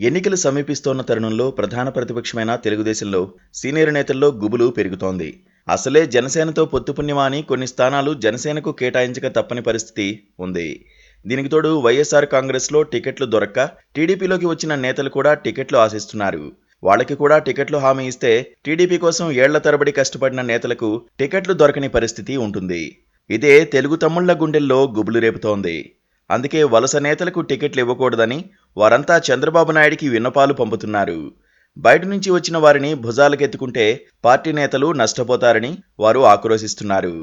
ఎన్నికలు సమీపిస్తోన్న తరుణంలో ప్రధాన ప్రతిపక్షమైన తెలుగుదేశంలో సీనియర్ నేతల్లో గుబులు పెరుగుతోంది. అసలే జనసేనతో పొత్తుపుణ్యమా అని కొన్ని స్థానాలు జనసేనకు కేటాయించక తప్పని పరిస్థితి ఉంది. దీనికి తోడు వైఎస్ఆర్ కాంగ్రెస్లో టికెట్లు దొరక్క టీడీపీలోకి వచ్చిన నేతలు కూడా టికెట్లు ఆశిస్తున్నారు. వాళ్ళకి కూడా టికెట్లు హామీ ఇస్తే టీడీపీ కోసం ఏళ్ల తరబడి కష్టపడిన నేతలకు టికెట్లు దొరకని పరిస్థితి ఉంటుంది. ఇదే తెలుగు తమ్ముళ్ల గుండెల్లో గుబులు రేపుతోంది. అందుకే వలస నేతలకు టికెట్లు ఇవ్వకూడదని వారంతా చంద్రబాబు నాయుడికి విన్నపాలు పంపుతున్నారు. బయట నుంచి వచ్చిన వారిని భుజాలకెత్తుకుంటే పార్టీ నేతలు నష్టపోతారని వారు ఆక్రోశిస్తున్నారు.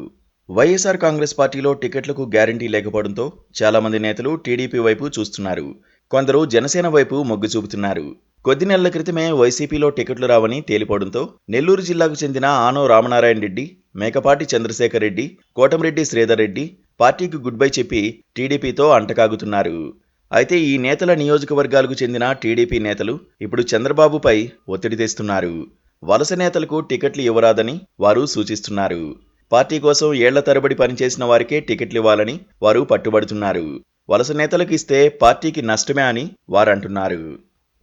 వైఎస్ఆర్ కాంగ్రెస్ పార్టీలో టికెట్లకు గ్యారంటీ లేకపోవడంతో చాలామంది నేతలు టీడీపీ వైపు చూస్తున్నారు. కొందరు జనసేన వైపు మొగ్గు చూపుతున్నారు. కొద్ది నెలల క్రితమే వైసీపీలో టికెట్లు రావని తేలిపోవడంతో నెల్లూరు జిల్లాకు చెందిన ఆనో రామనారాయణ రెడ్డి, మేకపాటి చంద్రశేఖర్ రెడ్డి, కోటమిరెడ్డి శ్రీధర్ రెడ్డి పార్టీకి గుడ్ బై చెప్పి టీడీపీతో అంటకాగుతున్నారు. అయితే ఈ నేతల నియోజకవర్గాలకు చెందిన టీడీపీ నేతలు ఇప్పుడు చంద్రబాబుపై ఒత్తిడి తెస్తున్నారు. వలస నేతలకు టికెట్లు ఇవ్వరాదని వారు సూచిస్తున్నారు. పార్టీ కోసం ఏళ్ల తరబడి పనిచేసిన వారికే టికెట్లు ఇవ్వాలని వారు పట్టుబడుతున్నారు. వలస నేతలకు ఇస్తే పార్టీకి నష్టమే అని వారంటున్నారు.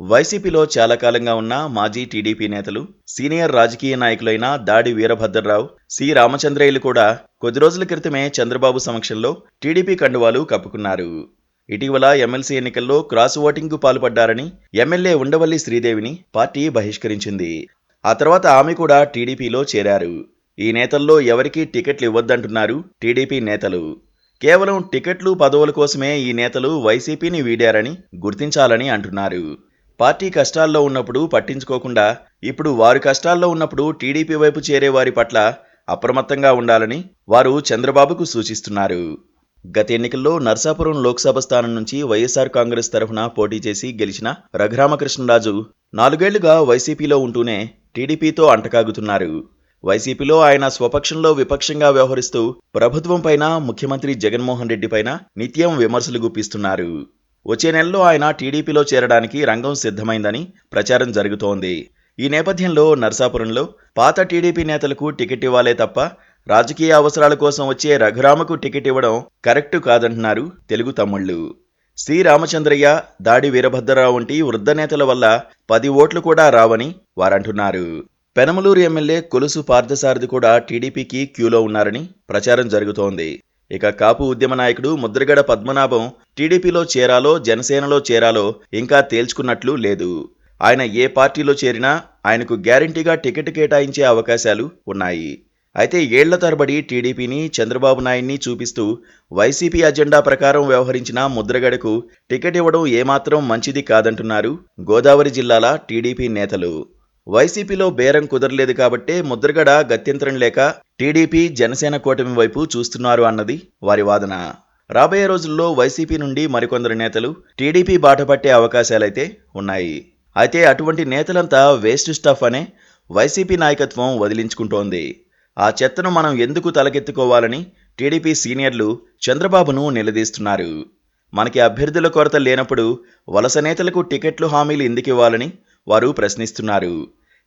వైసీపీలో చాలా కాలంగా ఉన్న మాజీ టీడీపీ నేతలు, సీనియర్ రాజకీయ నాయకులైన దాడి వీరభద్రరావు, సి రామచంద్రయ్యలు కూడా కొద్ది రోజుల క్రితమే చంద్రబాబు సమక్షంలో టీడీపీ కండువాలు కప్పుకున్నారు. ఇటీవల ఎమ్మెల్సీ ఎన్నికల్లో క్రాస్ ఓటింగ్కు పాల్పడ్డారని ఎమ్మెల్యే ఉండవల్లి శ్రీదేవిని పార్టీ బహిష్కరించింది. ఆ తర్వాత ఆమె కూడా టీడీపీలో చేరారు. ఈ నేతల్లో ఎవరికీ టికెట్లు ఇవ్వద్దంటున్నారు టీడీపీ నేతలు. కేవలం టికెట్లు, పదవుల కోసమే ఈ నేతలు వైసీపీని వీడారని గుర్తించాలని అంటున్నారు. పార్టీ కష్టాల్లో ఉన్నప్పుడు పట్టించుకోకుండా ఇప్పుడు వారు కష్టాల్లో ఉన్నప్పుడు టీడీపీ వైపు చేరే వారి పట్ల అప్రమత్తంగా ఉండాలని వారు చంద్రబాబుకు సూచిస్తున్నారు. గత ఎన్నికల్లో నర్సాపురం లోక్సభ స్థానం నుంచి వైఎస్ఆర్ కాంగ్రెస్ తరఫున పోటీ చేసి గెలిచిన రఘురామకృష్ణరాజు 4 ఏళ్లుగా వైసీపీలో ఉంటూనే టీడీపీతో అంటకాగుతున్నారు. వైసీపీలో ఆయన స్వపక్షంలో విపక్షంగా వ్యవహరిస్తూ ప్రభుత్వంపైన, ముఖ్యమంత్రి జగన్మోహన్ రెడ్డిపైన నిత్యం విమర్శలు గుప్పిస్తున్నారు. వచ్చే నెలలో ఆయన టీడీపీలో చేరడానికి రంగం సిద్ధమైందని ప్రచారం జరుగుతోంది. ఈ నేపథ్యంలో నర్సాపురంలో పాత టీడీపీ నేతలకు టికెట్ ఇవ్వాలే తప్ప రాజకీయ అవసరాల కోసం వచ్చే రఘురామకు టికెట్ ఇవ్వడం కరెక్టు కాదంటున్నారు తెలుగు తమ్ముళ్లు. సి రామచంద్రయ్య, దాడి వీరభద్రరావు వంటి వృద్ధ నేతల వల్ల 10 ఓట్లు కూడా రావని వారంటున్నారు. పెనమలూరు ఎమ్మెల్యే కొలుసు పార్థసారథి కూడా టీడీపీకి క్యూలో ఉన్నారని ప్రచారం జరుగుతోంది. ఇక కాపు ఉద్యమ నాయకుడు ముద్రగడ పద్మనాభం టీడీపీలో చేరాలో జనసేనలో చేరాలో ఇంకా తేల్చుకున్నట్లు లేదు. ఆయన ఏ పార్టీలో చేరినా ఆయనకు గ్యారంటీగా టికెట్ కేటాయించే అవకాశాలు ఉన్నాయి. అయితే ఏళ్ల తరబడి టీడీపీని, చంద్రబాబు నాయుడిని చూపిస్తూ వైసీపీ అజెండా ప్రకారం వ్యవహరించిన ముద్రగడకు టికెట్ ఇవ్వడం ఏమాత్రం మంచిది కాదంటున్నారు గోదావరి జిల్లాల టీడీపీ నేతలు. వైసీపీలో బేరం కుదరలేదు కాబట్టే ముద్రగడ గత్యంతరం లేక టీడీపీ, జనసేన కూటమి వైపు చూస్తున్నారు అన్నది వారి వాదన. రాబోయే రోజుల్లో వైసీపీ నుండి మరికొందరు నేతలు టీడీపీ బాట పట్టే అవకాశాలైతే ఉన్నాయి. అయితే అటువంటి నేతలంతా వేస్ట్ స్టఫ్ అనే వైసీపీ నాయకత్వం వదిలించుకుంటోంది. ఆ చెత్తను మనం ఎందుకు తలకెత్తుకోవాలని టీడీపీ సీనియర్లు చంద్రబాబును నిలదీస్తున్నారు. మనకి అభ్యర్థుల కొరత లేనప్పుడు వలస నేతలకు టికెట్లు హామీలు ఎందుకివ్వాలని వారు ప్రశ్నిస్తున్నారు.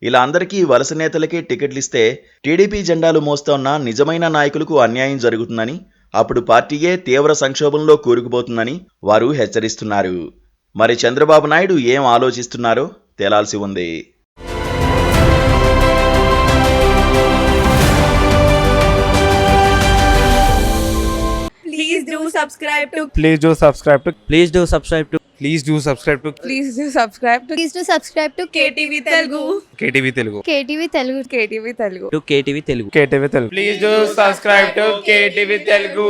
ఇలా అందరికీ వలస నేతలకే టికెట్లిస్తే టీడీపీ జెండాలు మోస్తోన్న నిజమైన నాయకులకు అన్యాయం జరుగుతుందని, అప్పుడు పార్టీయే తీవ్ర సంక్షోభంలో కూరుకుపోతుందని వారు హెచ్చరిస్తున్నారు. మరి చంద్రబాబు నాయుడు ఏం ఆలోచిస్తున్నారో తేలాల్సి ఉంది. Please do subscribe to Please do subscribe to Please do subscribe to Please do subscribe to Please do subscribe to Please do subscribe to KTV Telugu. KTV Telugu. KTV Telugu. KTV Telugu. KTV Telugu. KTV Telugu. Please do subscribe to KTV Telugu.